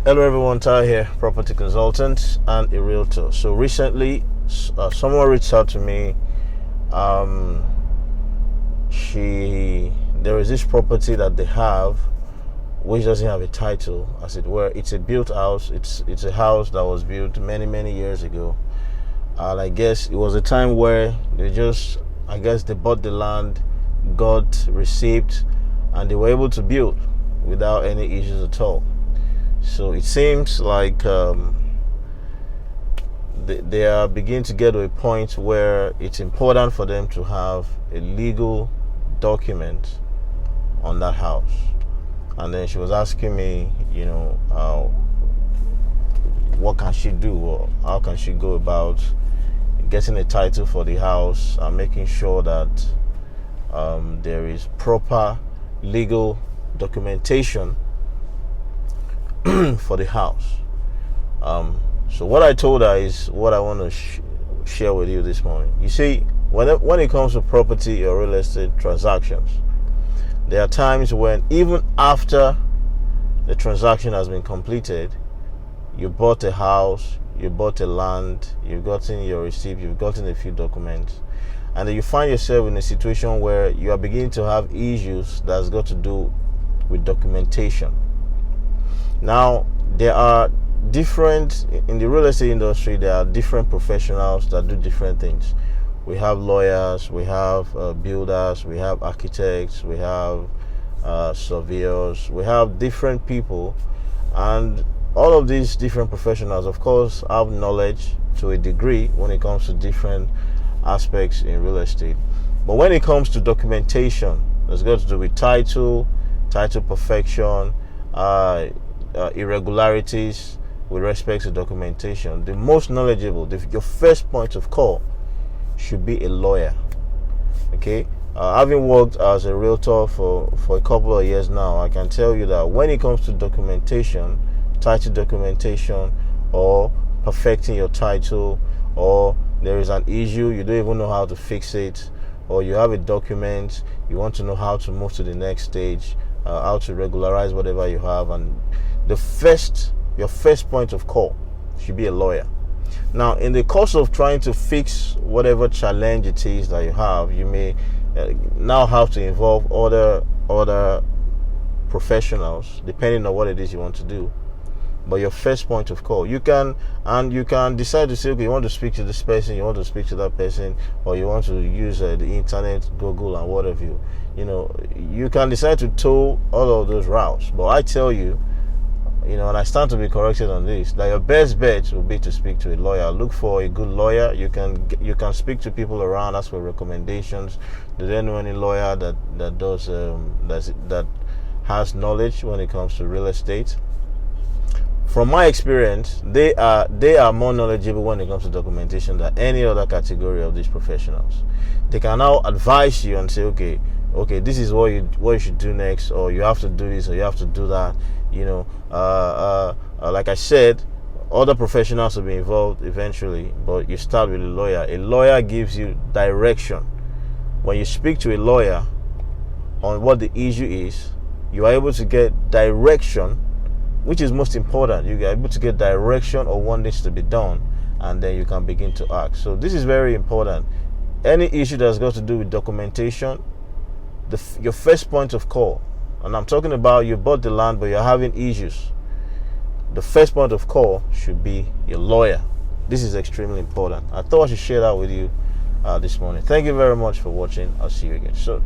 Hello everyone, Ty here, property consultant and a realtor. So recently, someone reached out to me. There is this property that they have, which doesn't have a title, as it were. It's a built house. It's a house that was built many years ago. And I guess it was a time where they bought the land, got receipt, and they were able to build without any issues at all. So it seems like they are beginning to get to a point where it's important for them to have a legal document on that house. And then she was asking me, what can she do, or how can she go about getting a title for the house and making sure that there is proper legal documentation for the house. So what I told her is what I want to share with you this morning. You see, when it comes to property or real estate transactions, there are times when even after the transaction has been completed, you bought a house, you bought a land, you've gotten your receipt, you've gotten a few documents, and then you find yourself in a situation where you are beginning to have issues that's got to do with documentation. Now, there are in the real estate industry, there are different professionals that do different things. We have lawyers, we have builders, we have architects, we have surveyors, we have different people, and all of these different professionals, of course, have knowledge to a degree when it comes to different aspects in real estate. But when it comes to documentation, it's got to do with title perfection, irregularities with respect to documentation. The most knowledgeable, your first point of call should be a lawyer. Okay, having worked as a realtor for a couple of years now, I can tell you that when it comes to documentation, title documentation, or perfecting your title, or there is an issue, you don't even know how to fix it, or you have a document, you want to know how to move to the next stage, how to regularize whatever you have, and your first point of call should be a lawyer. Now, in the course of trying to fix whatever challenge it is that you have, you may now have to involve other professionals depending on what it is you want to do. But your first point of call, you can decide to say, okay, you want to speak to this person, you want to speak to that person, or you want to use the internet, Google, and what have you. You can decide to tow all of those routes. But I tell you, and I stand to be corrected on this, that your best bet will be to speak to a lawyer. Look for a good lawyer. You can speak to people around, ask for recommendations. Do they know any lawyer that has knowledge when it comes to real estate? From my experience, they are more knowledgeable when it comes to documentation than any other category of these professionals. They can now advise you and say, okay, this is what you should do next, or you have to do this, or you have to do that. Like I said, other professionals will be involved eventually, but you start with a lawyer. A lawyer gives you direction. When you speak to a lawyer on what the issue is, you are able to get direction, which is most important. You are able to get direction on what needs to be done, and then you can begin to act. So this is very important. Any issue that's got to do with documentation, your first point of call, and I'm talking about you bought the land but you're having issues, the first point of call should be your lawyer. This is extremely important. I thought I should share that with you this morning. Thank you very much for watching. I'll see you again soon.